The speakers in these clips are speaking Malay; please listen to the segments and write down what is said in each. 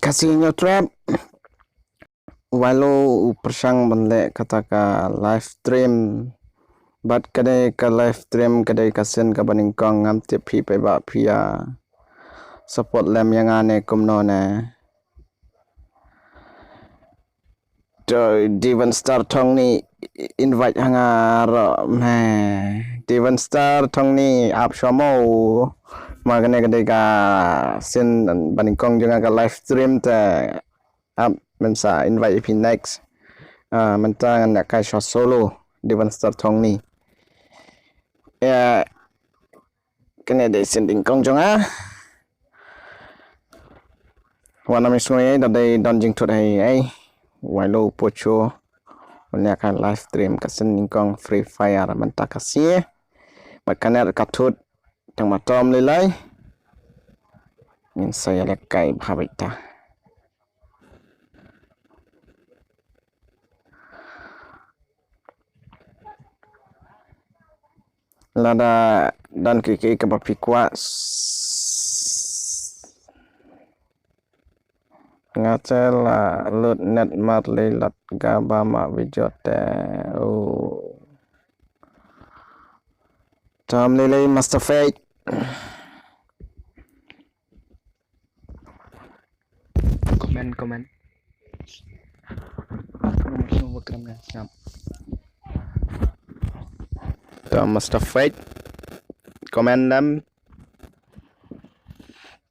Kasihnya trap walau persang bende kataka live stream bat kadai ka live stream kadai kasen ka baning kong ngam tip pi pe ba pia support lem yang ane kumno ne to Devon Star Thong ni invite hangar me Devon Star Thong ni ap shomo magane kadai ka sen baning kong jangan ka live stream te ap mensa invite pi next mentang nak kai shot solo Devon Star Thong ni ya kena de sending kong jonga wana misoi dadai donjing thut ai wailo pocho wana kan live stream ka sending kong free fire menta kasie makana ka thut tang matom lelai min saya lekai bhabita lada dan kiki ke bapikwa ngacela lut net mat lelat gaba ma vijote tam lelai master fate komen semua kerana siap tam master fate komen lam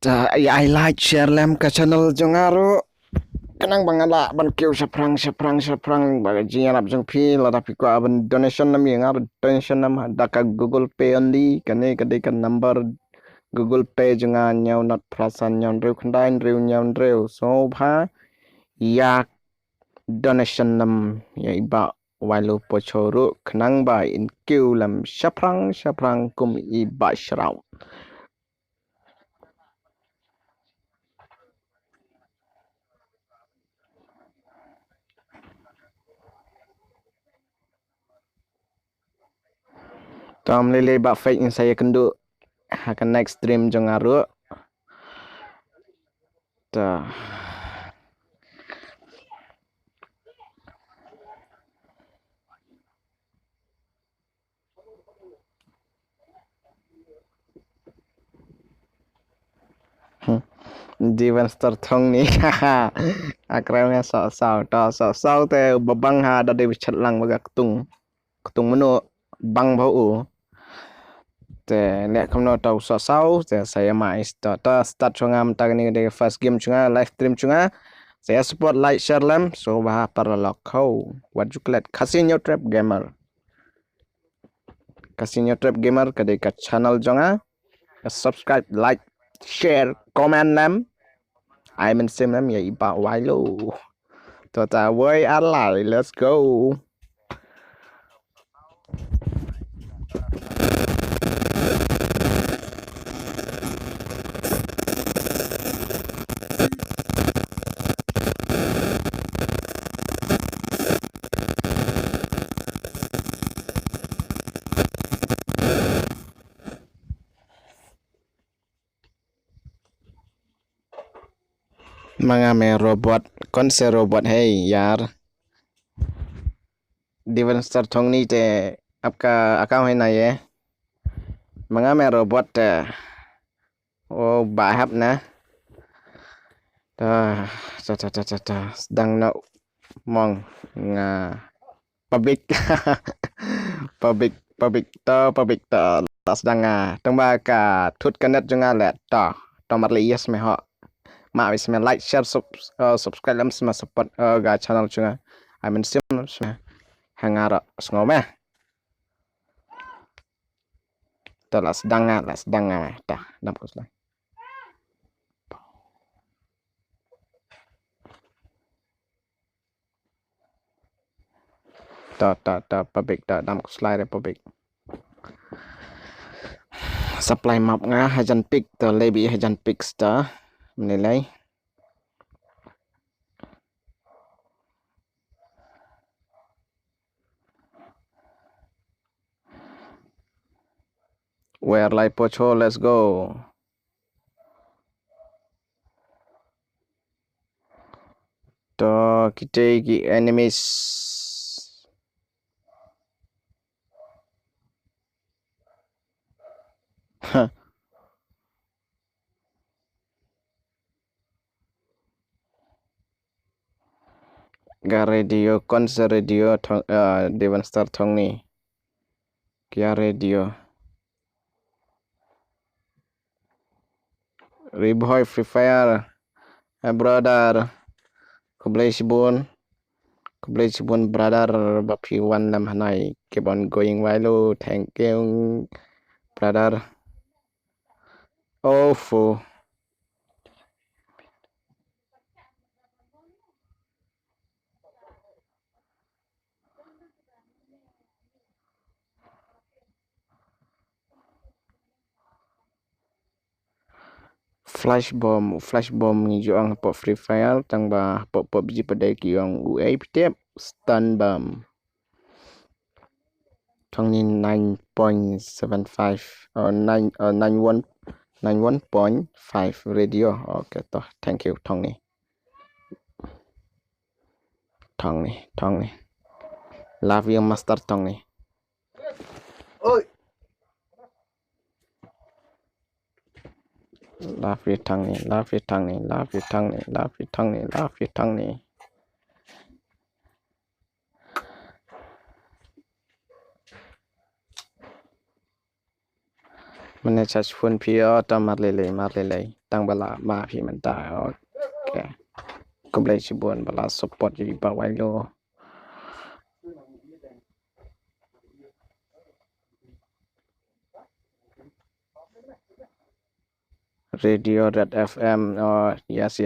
I like share lam ke channel jongaru kenang bangala ban keu seprang bagi jian ap jong pi la tapi ko aban donation nam yang ar donation nam daka Google Pay only kane kade kan number Google Pay jonga nyau not prasan nyon reu khandai reu nyon reu so bha yak donation nam ya iba walu pochoru kenang ba in keu lam seprang kum iba shrau Tom lele ba fake yang saya kendu akan next stream jongaru ta Devon Star Thong ni akranya sao te babang ha da de chat lang baga ketung menu bang bau te lek kamno tau sao te saya mai start chungam tag ni de first game chunga live stream chunga saya support like share lam so bah para lokau wajuklet Casino Trap Gamer kade ka channel jonga subscribe like share comment lam I men sim lam ya iba wailo tota way alai let's go Mangame robot konse robot hey यार Devon Star Thong ni te आपका account है ना ये mangame robot te oh bahap na ta sedang nak mong nga public ta sedang tong ba ka thut kanet jonga le ta mat le yes me ho ma wis me like share subscribe lam sama support ga channel chunga I mean sim hangara ngome ta las danga ta dampus lah ta public ta dam slide public supply map nga hajan pick to lebi hajan pick sta menilai where like pocho let's go to kita ki enemies ga radio konser radio Dewan Star thong ni kia radio Riboy Free Fire brother Kublai Sibun brother Bapi one nam hanai keep on going while thank you brother oh fu flash bomb ni juang po Free Fire tang ba po PUBG pada ki yang UA ptep stun bomb thong ni 9.75 or 91.5 radio okay toh thank you thong ni love you master thong ni oi love you thong ni mana charge phone pia ta marlele tang bala ma phi man ta okay Kublai Sibun bala support ji ba wailo radio red FM oh yes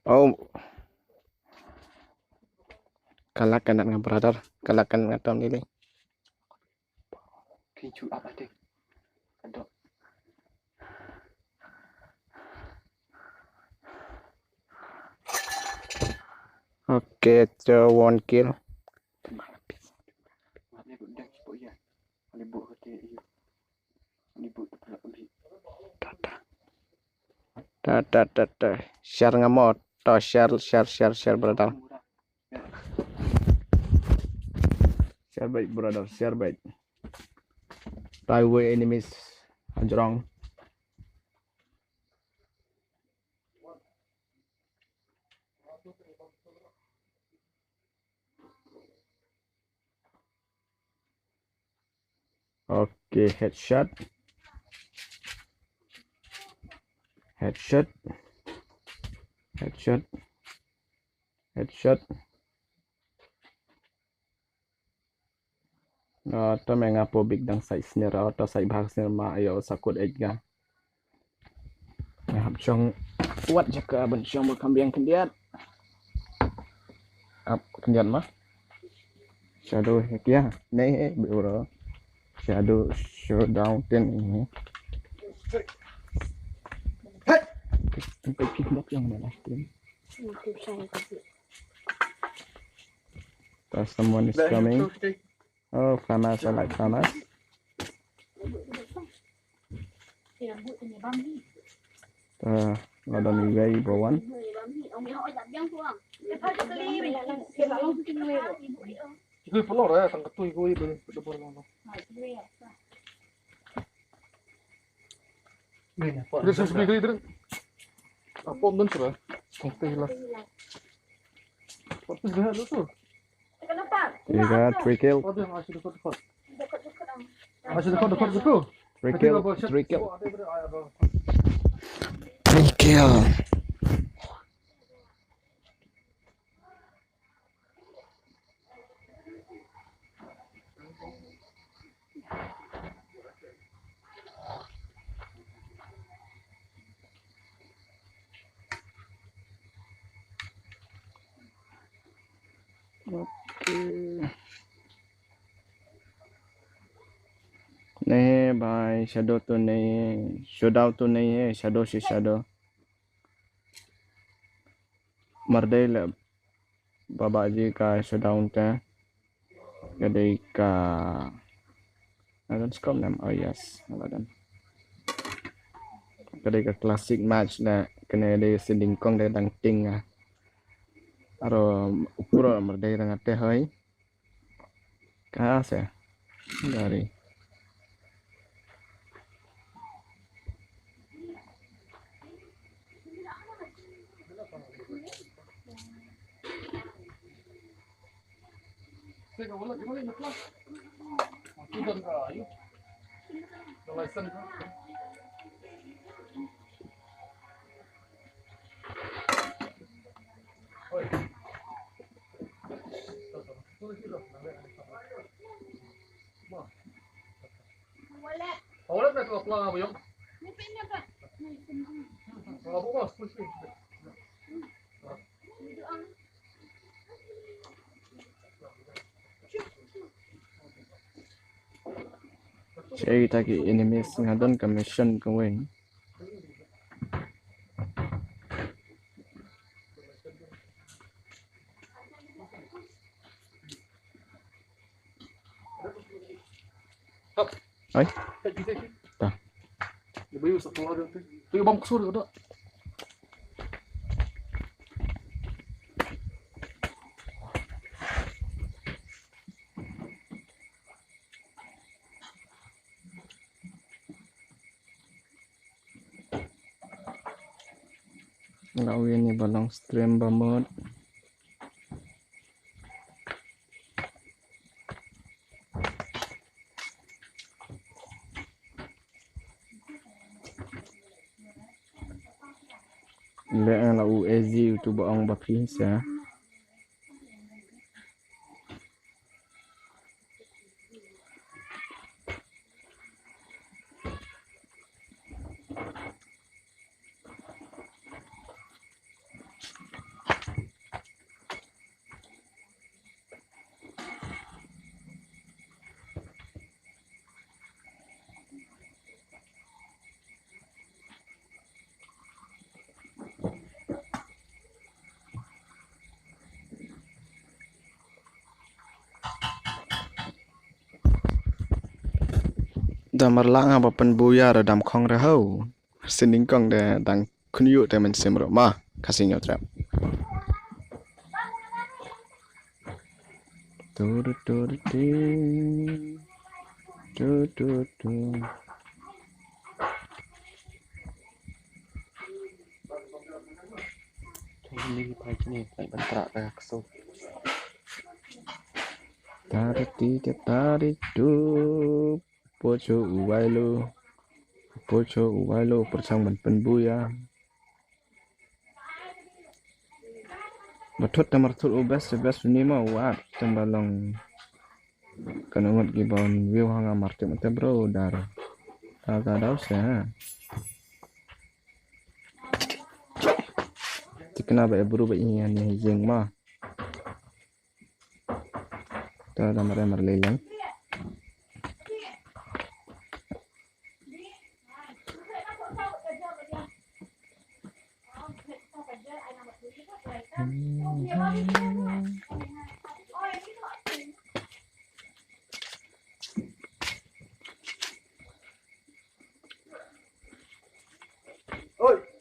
oh kalakan dengan brother kalakan dengan Tom Lili Keju apa deh? Ada. okay so one kill ta share ngamot to share brother share baik brother share baik highway enemies anjrong okay headshot to menga po big dang size ni ra to sai bhag se ma ayo sakut ejga hab chong wat jaka ban chong kambiang kendiat ap kendiat mah shadow kia nei bro shadow showdown ten ini sampai kickbox yang mana tim someone is coming. Oh, FAMAS, I like FAMAS. Ada Miguel Bowan. Gue pelor ya, tangkat tuh gue udah pelor. Terus sebegini terus. Apa pun sudah. Kontelas. Apa sudah tuh? You got 3 kills. Masih dekat gitu. 3 kills. 3 kills. 3 kills. Okay नहीं है भाई शैडो तो नहीं है शोडाउ तो नहीं है शैडो से शैडो मर्देल बाबा जी का शोडाउन है ketika Alan Scott nam oh yes Alan ketika klasik match na kena dia sending kong dia dang ting aro upuro merdei dang ate hoy kase dari Teka, wala. Gimana yung naklas? Matudan ka, ayun. Nalaisan ka. Oy. Wala na ito apla nga ba yung? Mga bukas, please. saya kita ki enemies ngadon commission kawin Hap. ay Sige. ta Di ba yung sa tuwa dito? Ito yung bang kusuri ko na. lawin ni balong stream bamot le ang lau ezi tu baong bapis ya damar lang apa pen buya dam khong ra ho sending kong de dang kunyu te men semro ma kasih trap tur tur ti tu Ini pagi ni tak bentak dah kesel. tarik tu pocho uwailo persang men pen buya Batut na martul ubes ni mo wat tembalong kanungot gibon view hanga marte mate bro dar taga daw siya tikna ba eburu ba iyan ni jeng ma ta da mare marlelang Oy!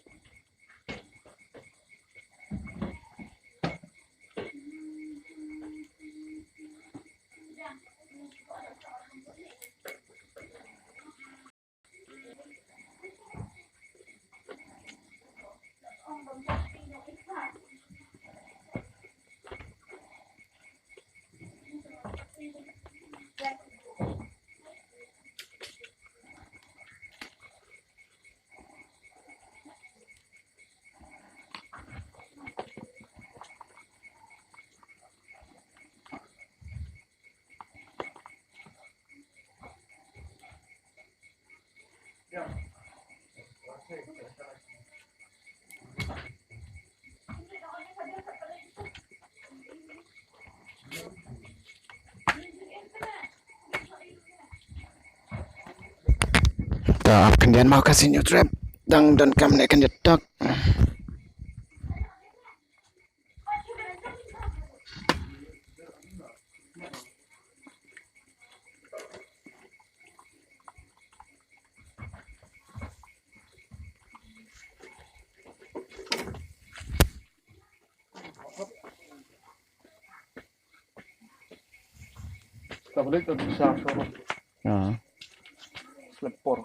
Tak kendian mau kasih new trap dan kami akan jetak. Tablet atau bisa sorot Ah. selepor.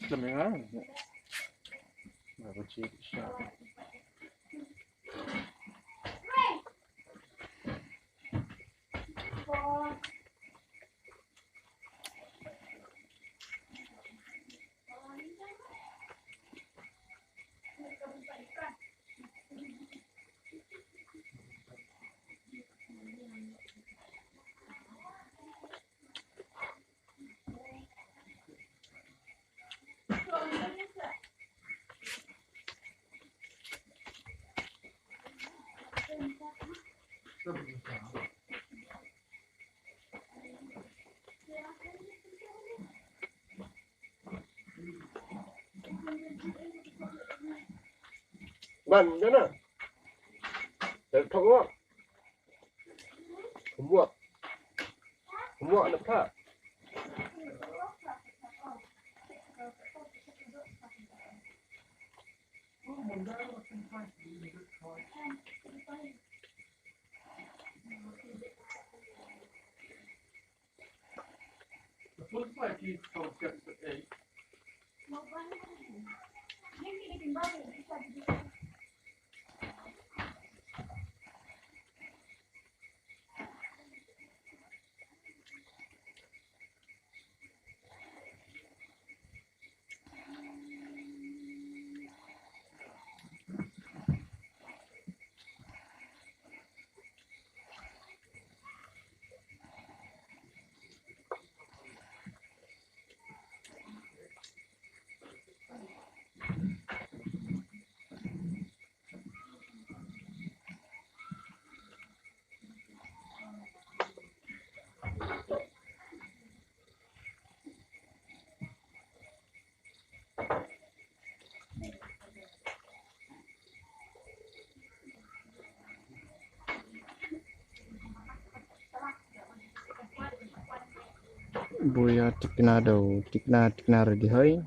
Selengan. Berapa cik siapa? Ban mana? Dari tengok. Buat. Buat nak tak? Looks like he's from Skeptic 8. Buya tikna ready hoy.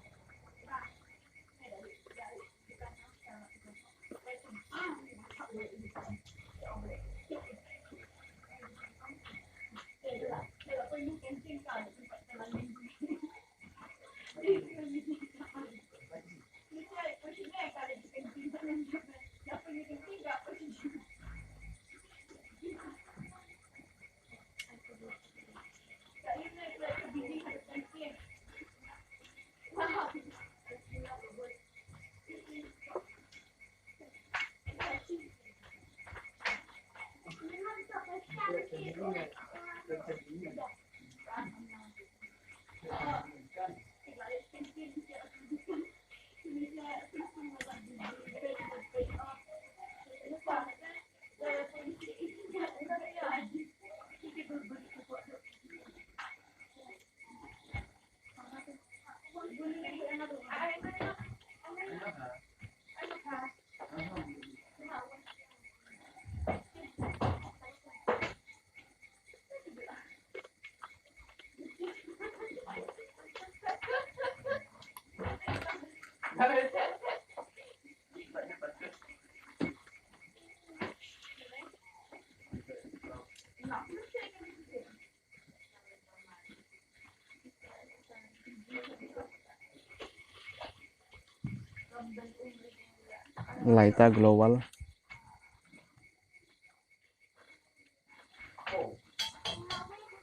Laita global.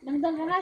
Dang-dang ka na,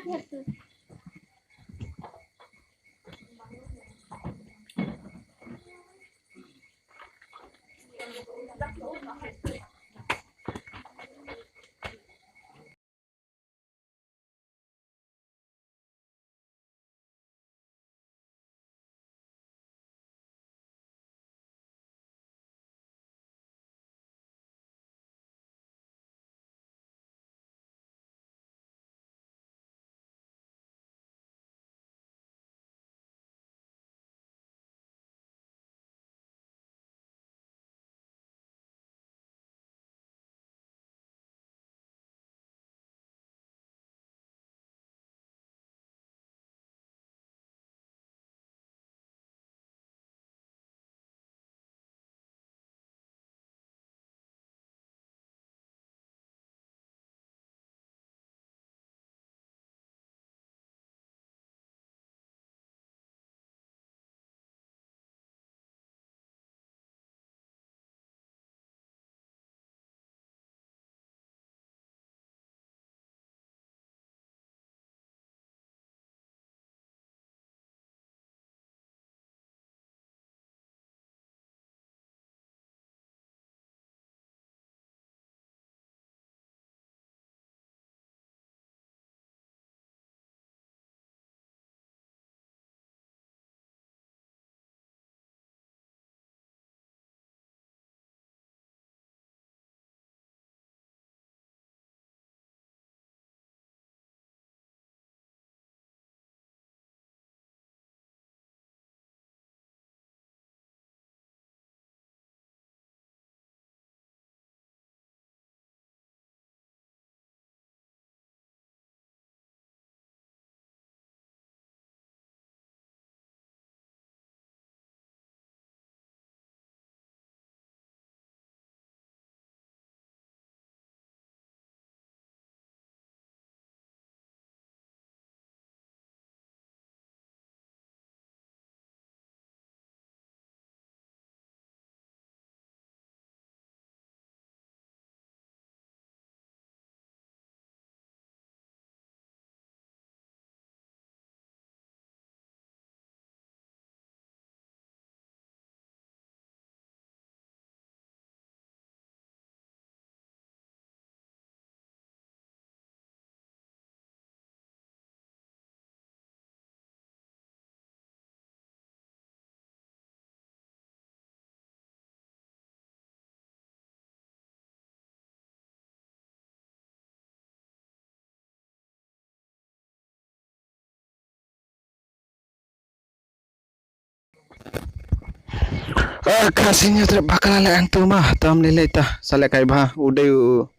Kasihnya tidak bakal ala antu mah tam lele tah sale kai bah udah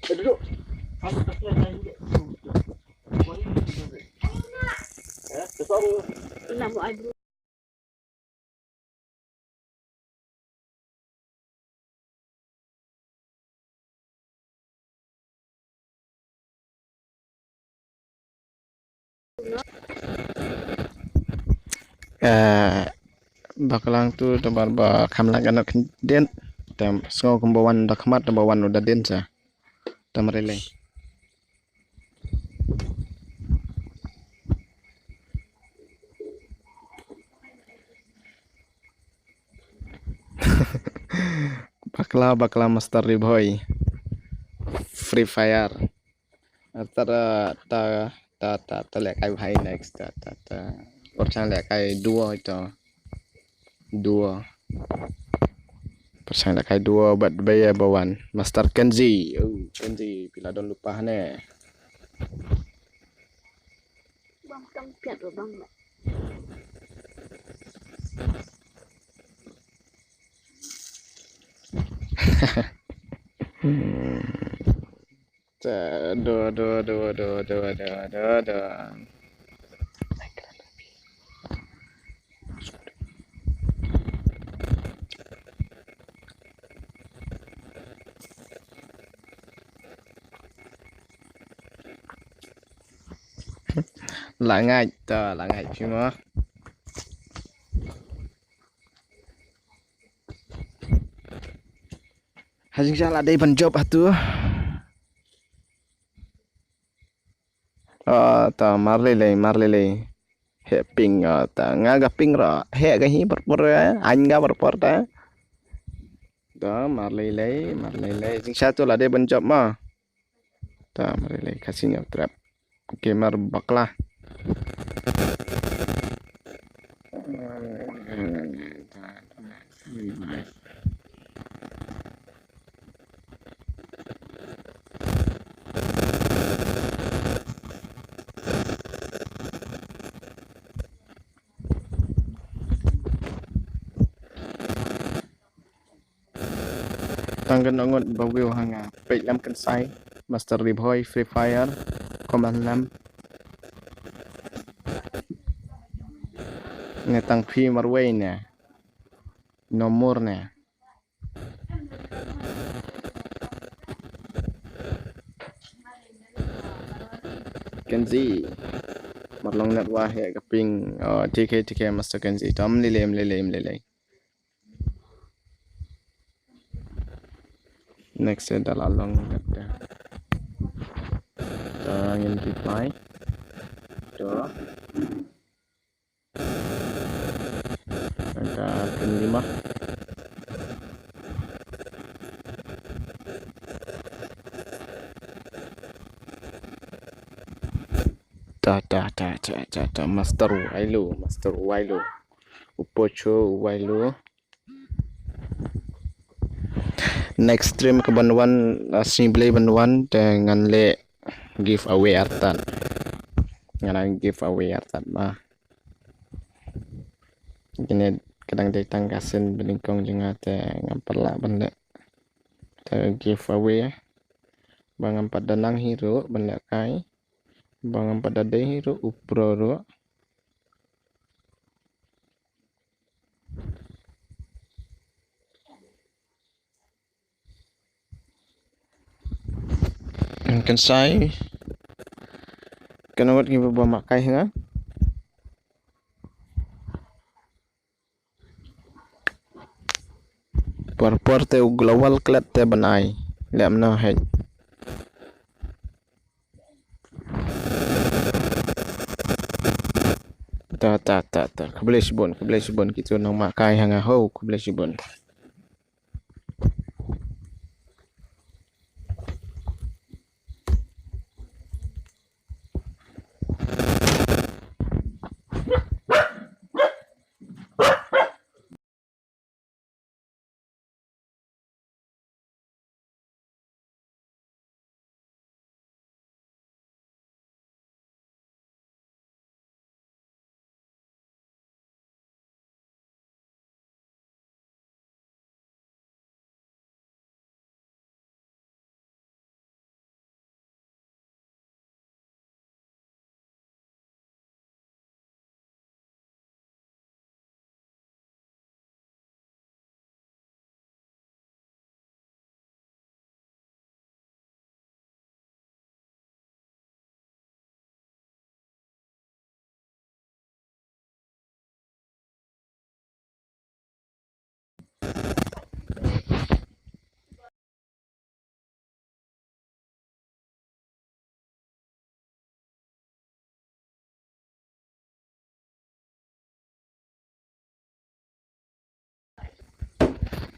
Duduk. Aku tak kira naik duduk. Besar. Nak buat air. bakalang tu tebar ba kamla ganok den tam sngo kumbawan da khamat da bawan udah den sa tam rele bakla master boy free fire antara ta lek kai hai next ta percang lek kai dua itu dua percang lek kai dua buat bayar bawan master Kenzi Kenzi bila don't lupa ne Bang trong piat rồi bang. Aduh. Lại ngay phim đó. Hãy subscribe là đây phần job hatu. Ta marlele. He ping ta ngaga ping ra. He ga hi berpor anh ga berpor ta. Đó marlele. Subscribe tu là đây phần job mà. Ta marlele kasih nyap trap. Gamer bakla. Tanggan nongot bawil hanga. Page lam kan sai. Master Boy Free Fire. Command lam. Ngetang phi marway nè. Nomor nè. Kenzi. Marlong net wah he kaping TK Master Kenzi. Tom lele. Next adalah long kata. Ingin reply. Doa. Angka kelima. Ta Master Wailo. Upocho Wailo. Next stream ke banduan simply banduan dengan le giveaway artan ngan giveaway artan mah gini kadang datang kasen beningkong jengat ngamperla benda te giveaway bang empat danang hero benda kai bang empat dade hero upro ro kan sai kenawat gibe ba makai nga por te global klat te banai lem na het ta kebeli sibon gitu nang makai hanga ho kebeli sibon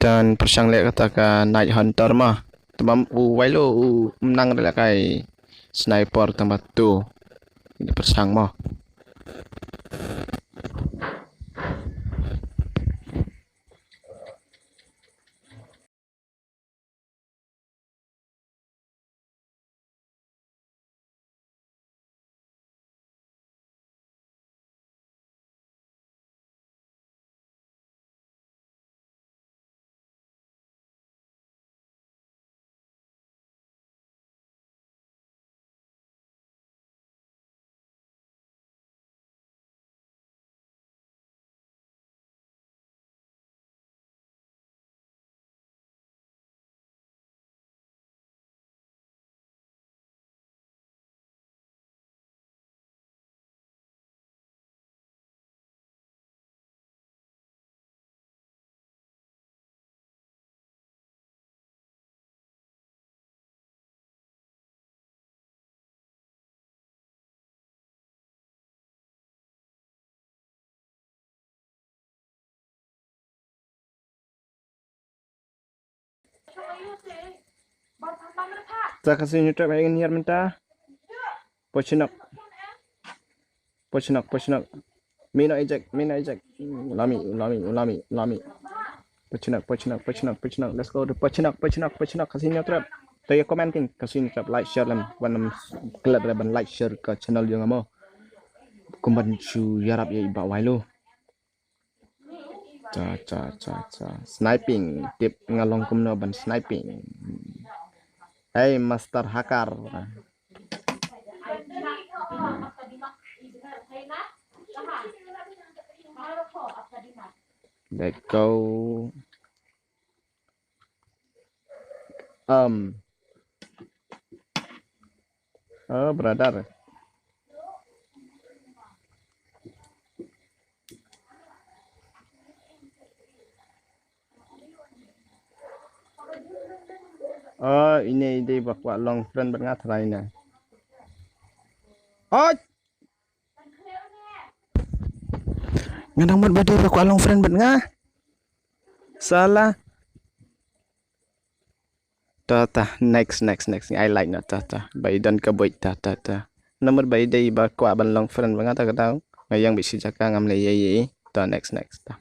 dan persang lek kata night hunter mah tembam wailo menang dah kai sniper tempat tu ini persang mah tak kasih nyutrap ingin niat mentah pochinak mina ejek lami pochinak let's go pochinak kasih nyutrap tay comment king kasih nyutrap like share lam wanam kelab ban like share ke channel yang amo kumban chu yarap ye ba wailo cha sniping tip ngalong kumno ban sniping hey master hacker let's go oh brother oh ini dia bawa long friend banget lainnya oh ngadang buat bade bawa long friend banget salah ta next I like na ta bai dan ka boy ta nomor bai dai bawa ban long friend banget ta tahu ngayang bisi jaka ngam le ye ta next ta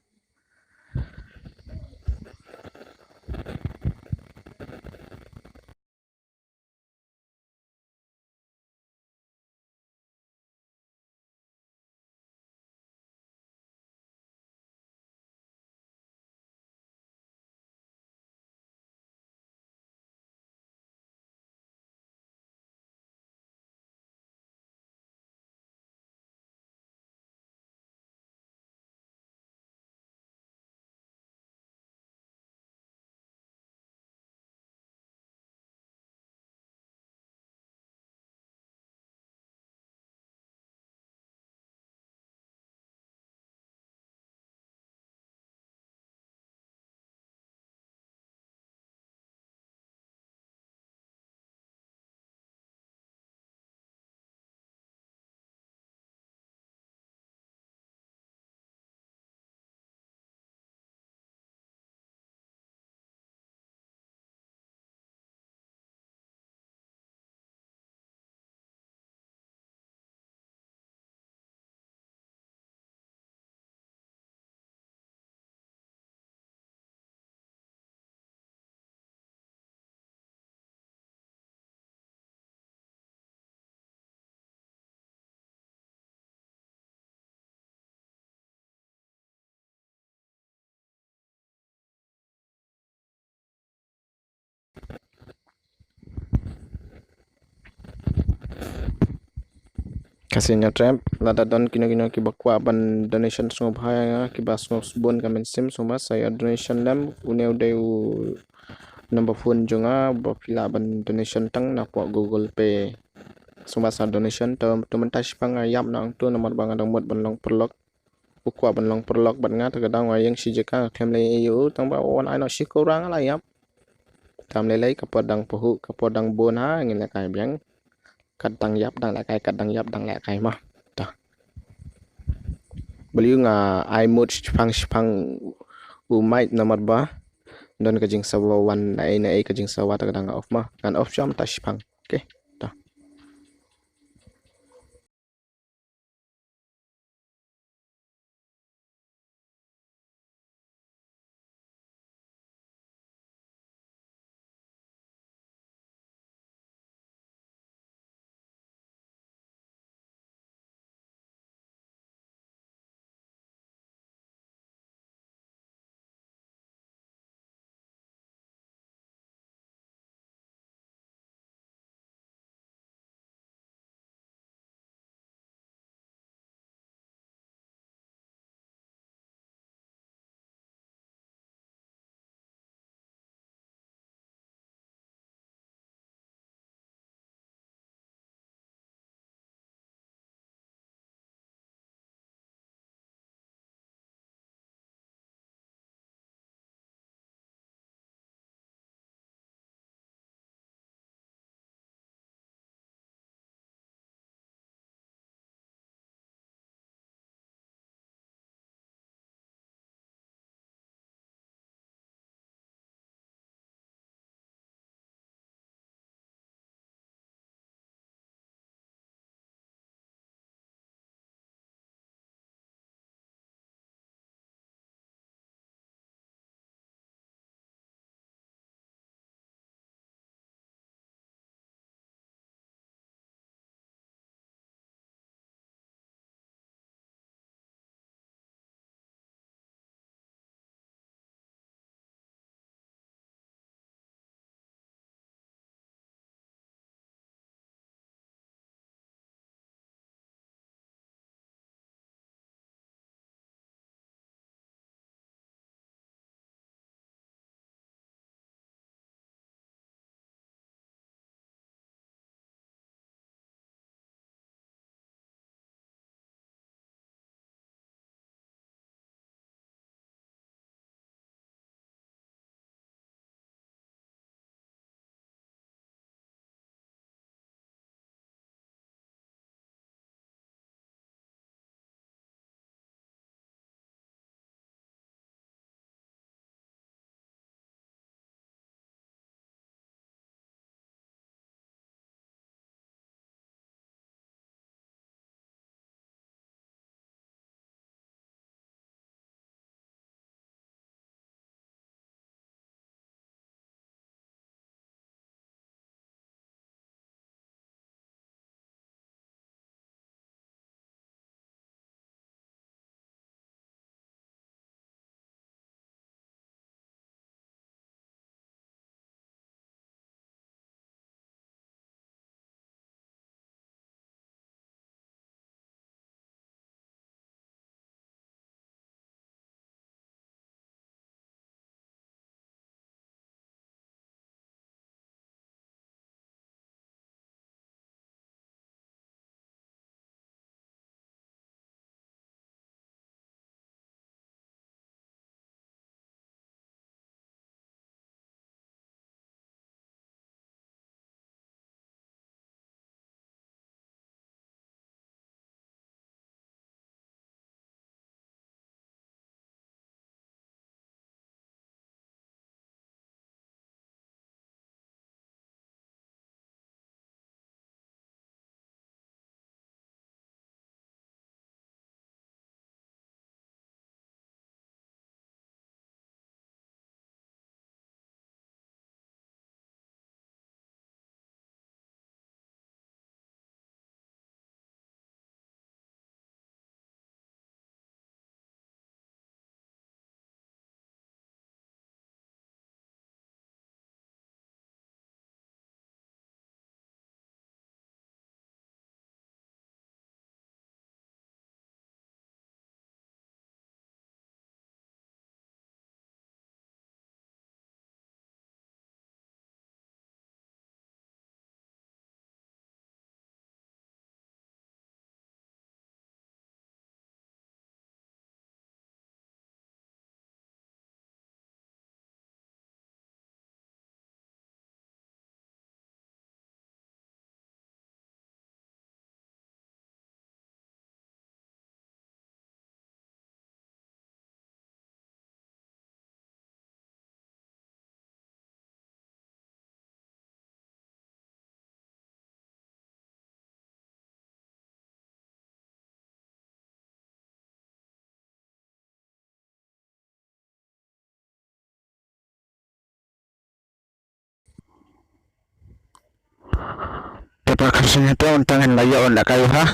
kasihnya trap lada don kino ki bakwa ban donation sung bhaya ki bas ngos bon kamen sim suma saya donation lam une ude number phone jonga ba pila ban donation tang na kwa Google Pay suma sa donation to mentas pang yam nang tu nomor bang adang mod ban long perlok ukwa ban long perlok ban nga ta gadang wayang si jeka klem le yu tang ba on ai no si kurang ala yap tam le kapodang pohu kapodang bon ha ngin le kai biang kadang yap dang lại kai mah ta beliau nga I mod pang u mic nomor ba Don kajing sawa wan na ai kajing sawa ta kadang off mah. Kan off jam ta shpang. Okay. Rasanya tu tangan layak ndak kayu ha.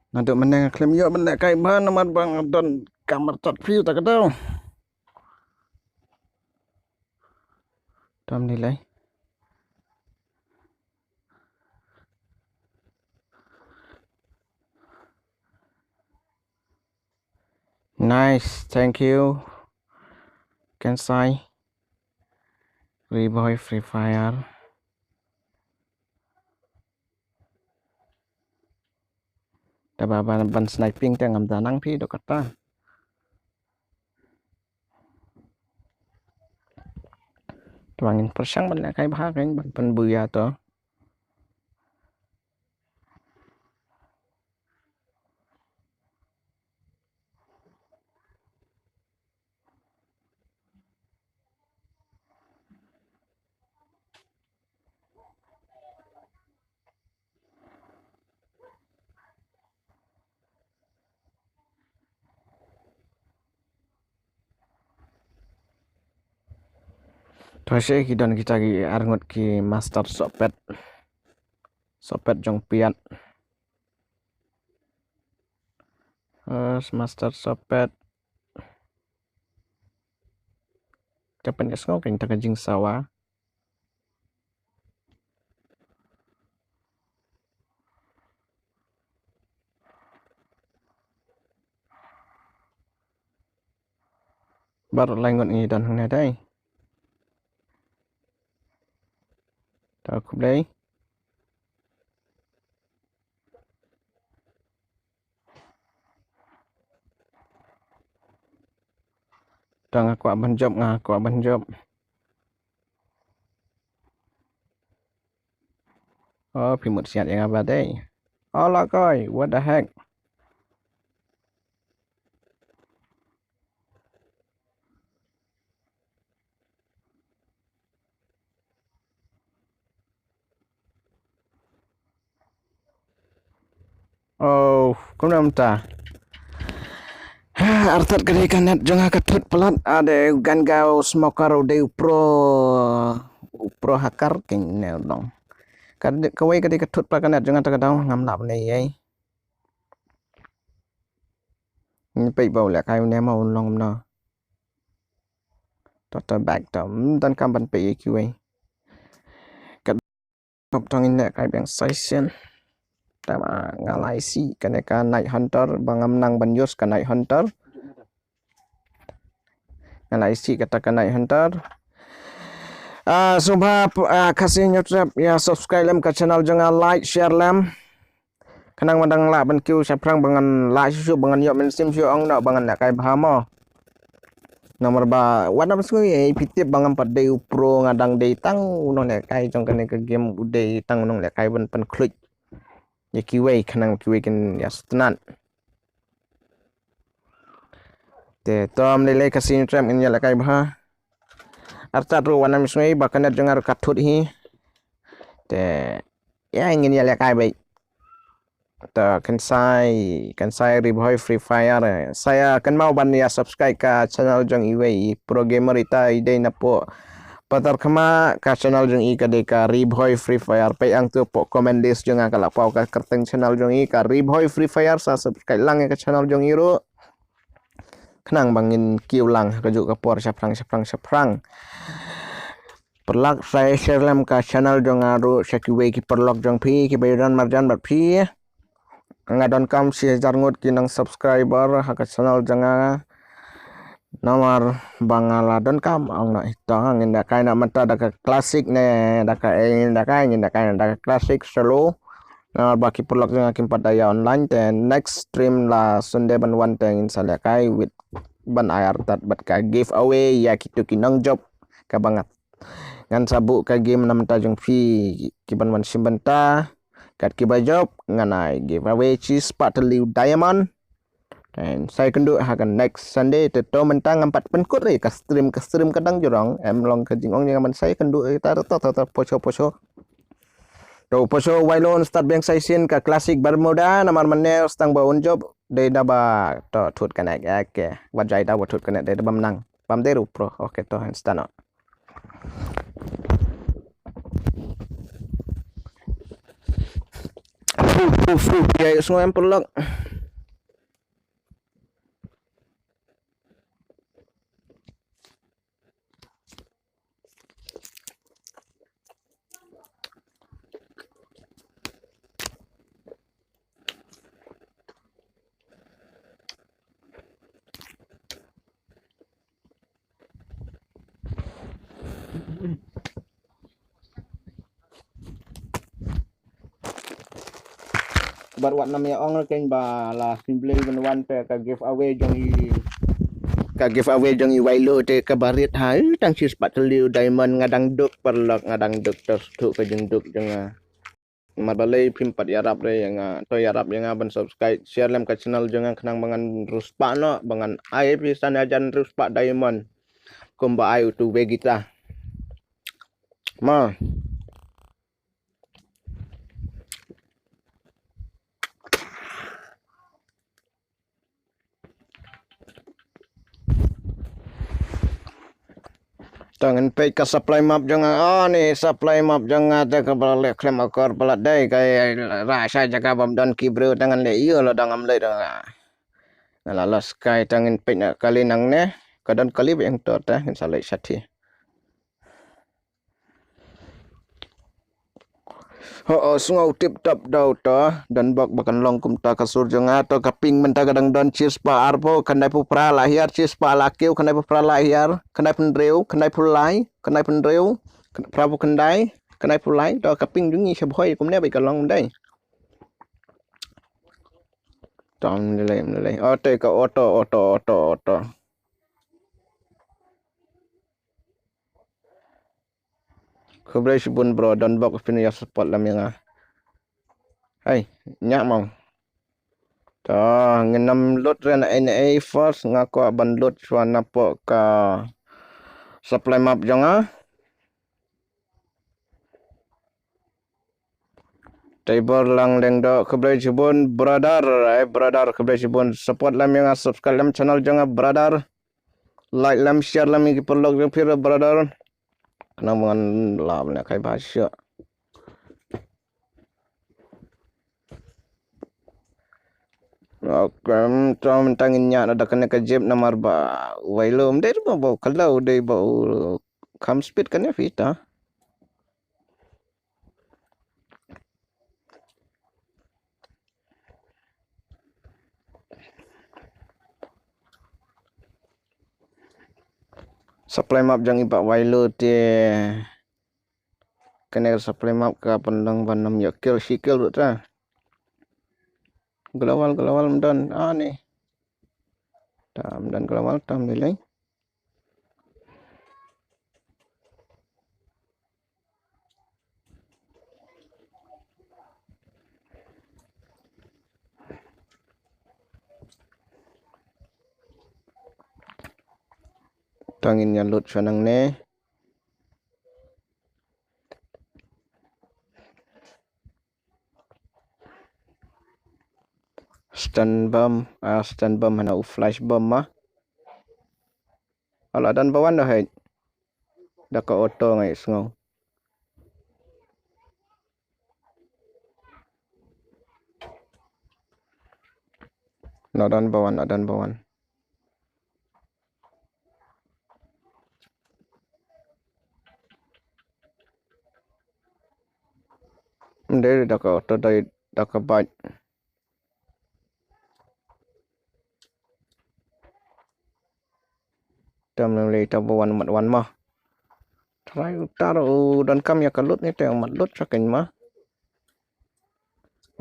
Ngaduk meneng klaim yo benda kayu bah nomor bang don kamar cat view tak tahu. Tam nilai. Nice, thank you. Can say Reboy Free Fire. Tapi ban sniping teh ngam danang pi do kata. Tuangin persang ban kai bah kan ban penbuya to. Tuashe ki don kita ki arngot ki master sopet. Sopet jong piat. Master sopet. Capan ka ngau kan taka jing sawa. Baru langot ni don hang dai. Ta khub dai. Tang aku ban job nga aku ban job. Oh, phi một siat yang apa dai. Oh lah coi, what the heck. Oh, kung nam ta. Artat kali kanet jonga katut pelat ada gan gau smoker de pro hakar king ne dong. Kad kawai kadi katut pa kanet jonga ta kadau ngam lap nei ai. Ni pai bau la kai ne mau long no. Tota back tam dan kam ban pai ki ai. Kad pop tong in ne kai bang session. Tama ngalai si kaneka night hunter bangam nang banyos ka night hunter. Ngalai si kata ka night hunter. Subha kasih YouTube ya subscribe lem ka channel jangan like share lem. Kanang mandang la ban kiu saprang bangan la su bangan yo men sim su ong na bangan na kai bahamo. Nomor ba wana basku e pitip bangam padai pro ngadang dei tang unong le kai jong kane ke game udai tang unong le kai ban pan klik. Ya kiwei kanang kiwei kan ya setenan. Te tom nilai kasih tram in ya lakai bah. Arta ru wana misngai bakana jangar katut hi. Te ya ingin ya lakai baik. Te kan saya Reboy Free Fire. Saya kan mau ban ya subscribe ka channel jong iwei pro gamer ita ide na po. Patar kama ka channel jong i ka de ka Reboy Free Fire pe ang tu po comment list jong ka lapau ka kerteng channel jong i ka Reboy Free Fire sa subscribe lang ka channel jong i ro kenang bangin kiu lang ka ju ka por saprang perlak saya share lam ka channel jong aro sakiwe ki perlok jong pi ki bayaran marjan bat pi ngadon kam si jarngot ki nang subscriber ha ka channel jong nomor bangala don kam ong na ito hangin da kay na mata da ka classic ne da ka classic solo na baki pulak ng aking padaya online then next stream la Sunday ban one thing sa kay with ban ayar tat bat ka giveaway ya kitu kinang job ka bangat ngan sabu ka game na mata jong fi kiban wan simbanta kat kiba job nganai giveaway cheese patali diamond. Dan saya kenduk akan next Sunday teto mentang 4 penkut ke stream kadang jorong em long ke jingong yang saya kenduk kita to poso to poso wailon start bank session ka classic bermuda namar menel stang baun job de daba to thut kanak ke wajai da thut kanak de bam nang bam deru pro okay to stand Ya semua yang pelak. Baru wat nam ya ong kan ba la simple benwan te ka giveaway jong i wailo te ka barit ha tang sis pat liu diamond ngadang duk perlok ngadang duk terus tu ka jeng duk jeng madalay pimpat yarap re yang to yarap yang ban subscribe share lem ka channel jangan kenang bangan ruspa no bangan ai pisan ajan ruspa diamond kumba ai tu vegita ma tangan pay ka supply map jangan ni supply map jangan ada ka balik klem akor pelat dai kai rasa jaga bam dan kibru tangan le iyo lo dangam le dah ngala sky tangan pay nak kali nang ne kadang kali yang tot kan salai sati sungau tip tap dau ta dan bak bakan long kum ta kasur jangan to kaping menta kadang don cheers pa arpo kanai pu pra lahir cheers pa lakiu kanai pu pra lahir kanai pendreu kanai pulai kanai pendreu prabu kendai kanai pulai to kaping jungi sebhoi kum ne bai kalong dai tom nilai oto ka oto Kubre sibun bro dan bak pin ya support lam yang hai nyak mau to ngenam lot ren NA first ngako ban lot suana po ka supply map janga table lang leng do kubre sibun brother kubre sibun support lam yang subscribe lam channel janga brother like lam share lam ki perlog jeng pir brother kena mangan lam ne kai bahasa Okam tom tangin nya ada kena ke jeb nomor ba wailum dei ba kalau dei ba kam speed kan ya vita supply map jang iba wailo te kena supply map ka pandang banam ya kill sikil ta global dan ni tam dan global tam nilai tangin ya lut sanang ne stand bomb mana flash bomb mah ala dan bawan dah hai dah ka auto ngai sngau nadan bawan dari dah ka auto dari dah ka bike tam le ta bawan mat wan mah try utar dan kam ya kalut ni te mat lut sakin mah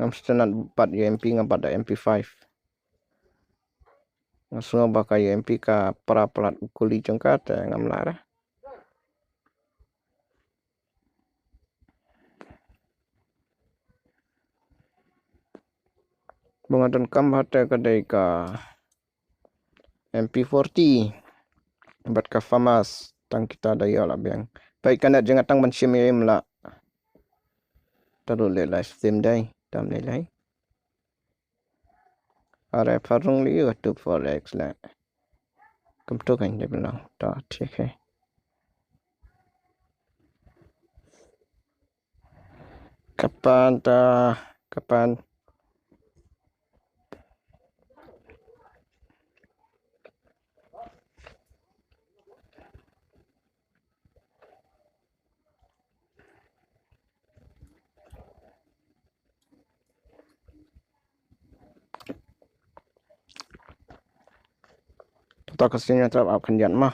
ngam standard 4 UMP ngam pada MP5 ngasung baka UMP ka para pelat ukuli jengkat ngam lara bungadan kam hate kadai ka MP40 bat ka famas tang kita daya lah biang baik kan jangan tang mensim la taru le live stream dai tam le lai are farung li tu forex la kum to kan de bilang ta ठीक है kapan ta Kapan? Tao có xin cho bạn khẩn nhận mà.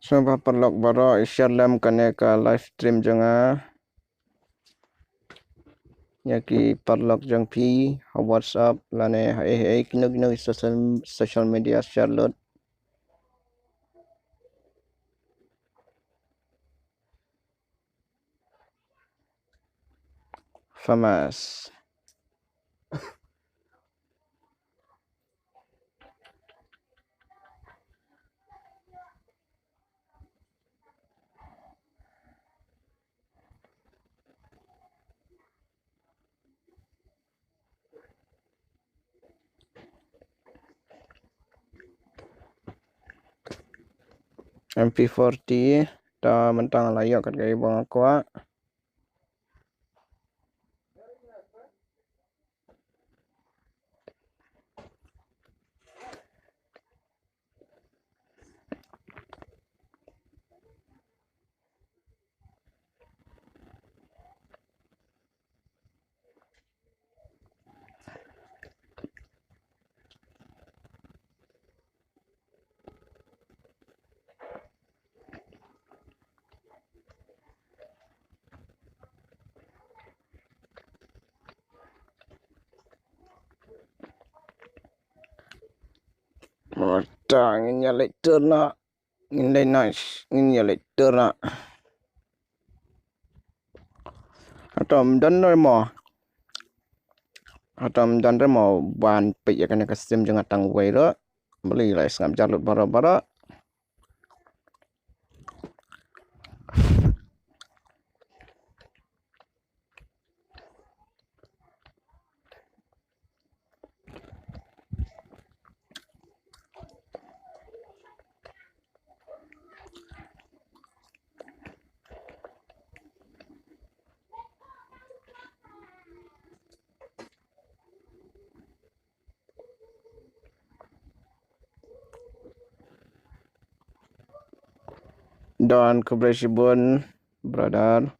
Coba perlok baro Islam kane ka live stream jangan. Yaki perlok jang pi WhatsApp lane hai kino social media share lot. Famas. MP40 ta mentang layak kat gaya bang aku. Mata ngin ya later na. Ngin nice. Ngin ya later na. Atom dan mo. Atom dan mo ban pe ya kan kasim jangan tang wei ro. Beli lah ngam jalur bara-bara. Dan kebersihan brother.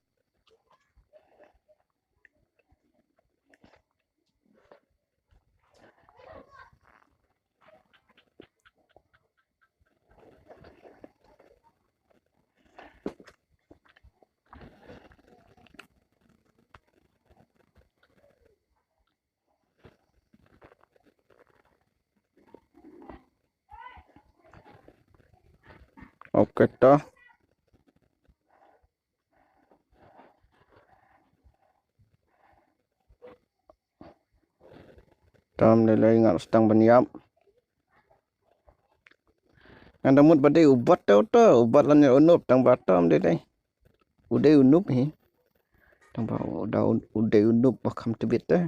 Okey toh. Tam lelai ngat setang beniap. Anda mut badai ubat tau tau. Ubat lan unup tang batam lelai. Udai unup hi. Tang ba udai unup bakam tebit dah.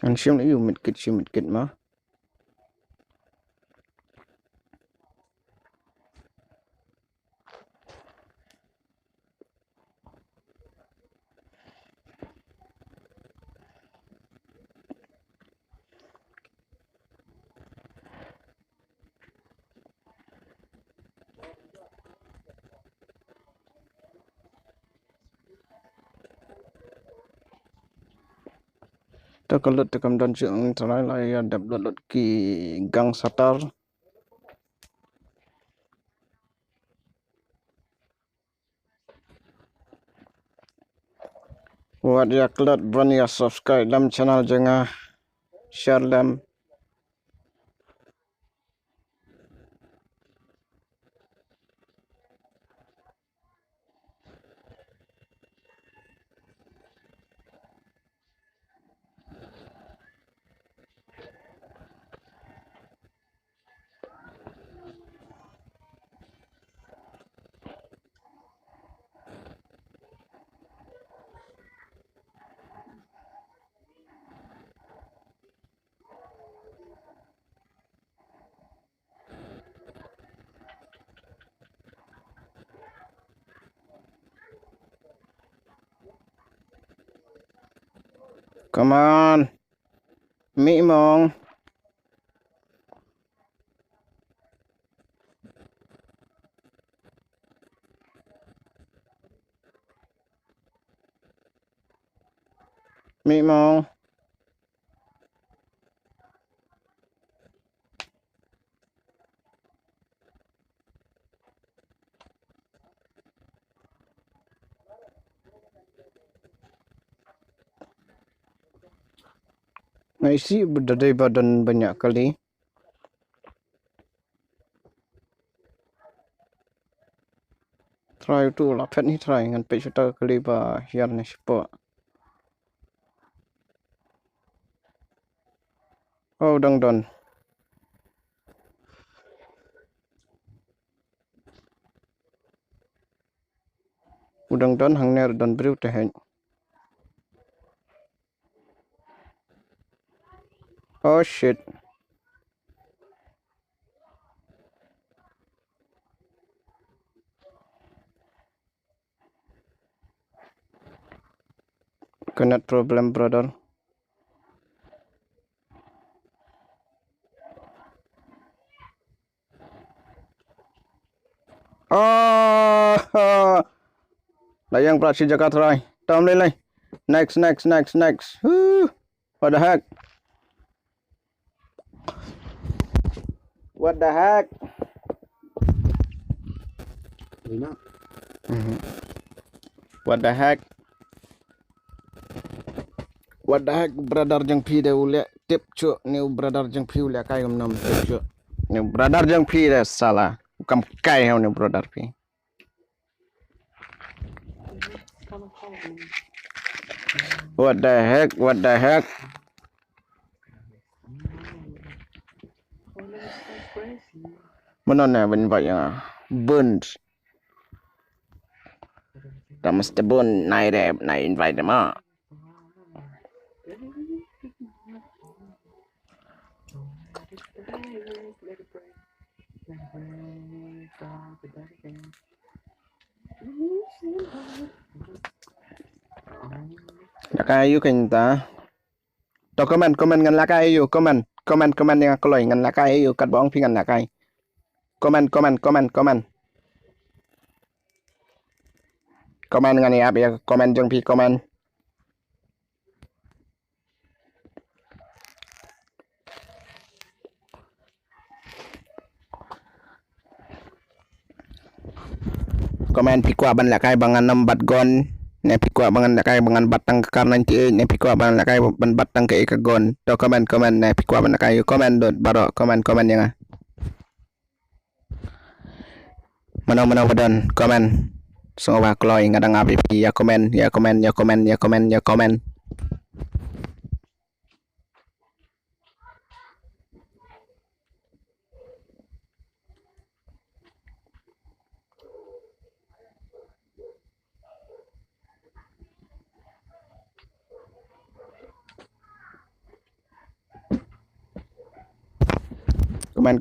An siam ni umit kit mah. Tak kalut tekam dan siang terai lai adap lut ki gang satar. Buat ya kelat berani ya subscribe dalam channel jangan share dalam. Come on. Mỹ mong. Mỹ mong. Nah, isi berdiri badan banyak kali. Try tu lah, pet ni try dengan pet shooter kali ba hiar ni siapa. Oh, dang don. Udang don hang ner don briu teh. Oh shit. Connect problem, brother. Oh, layang plat si jaga try. Tom lay. Next. What the heck? What the heck? What the heck? What the heck, brother jang phi de ule tip chu new brother jang phi ule kai nam tip chu. New brother jang phi de sala. Kam kai hau new brother phi. What the heck? What the heck? Mana na ben vậy à? Burns. Ta mesti bun nai de nai invite dem ah. Lakai you kan ta. To comment ngan lakai you comment yang koloi ngan lakai you kat bong phi ngan lakai. Comment. Comment ngan ya ya comment jang phi comment. Comment pi kwa ban lakai bangan nam bat gon. Ne pi kwa bangan lakai bangan batang ke karnan ti ne pi kwa bangan lakai ban batang ke gon. To comment ne pi kwa ban lakai you comment dot baro comment yang ah. Mana badan comment. So ba kloi ngadang api ya comment.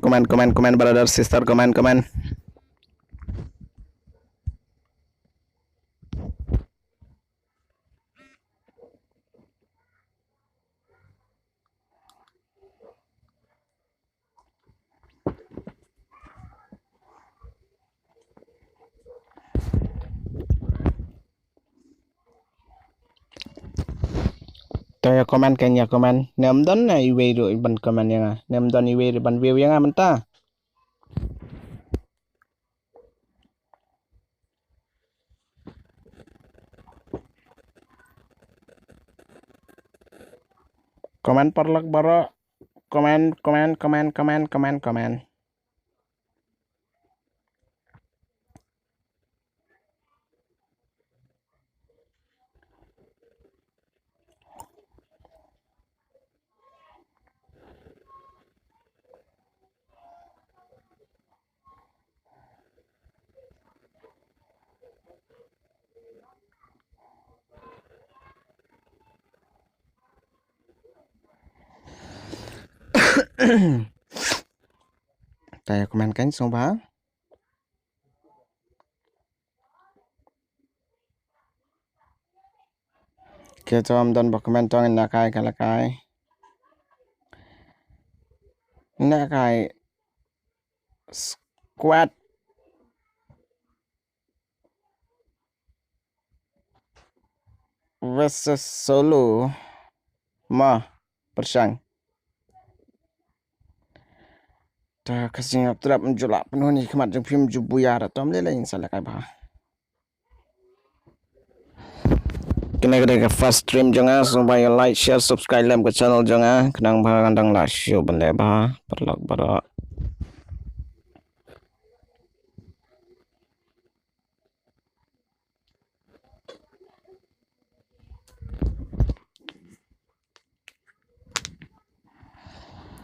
Comment brother sister comment. To ya comment kan ya comment. Nem don na iwe ro ban comment yang ah. Nem don iwe ban view yang ah menta. Comment perlak baro. Comment. Taya comment kan song ba. Kita dan berkomentar nak kai kalau kai. Nak kai squad versus solo persang. Ta kasih terap menjulak penuh ni kemat jeng film jubuya atau melelai salah kai bah. Kena ke first stream jangan supaya like share subscribe dalam ke channel jangan kenang bah kandang lah show benda bah perlak barak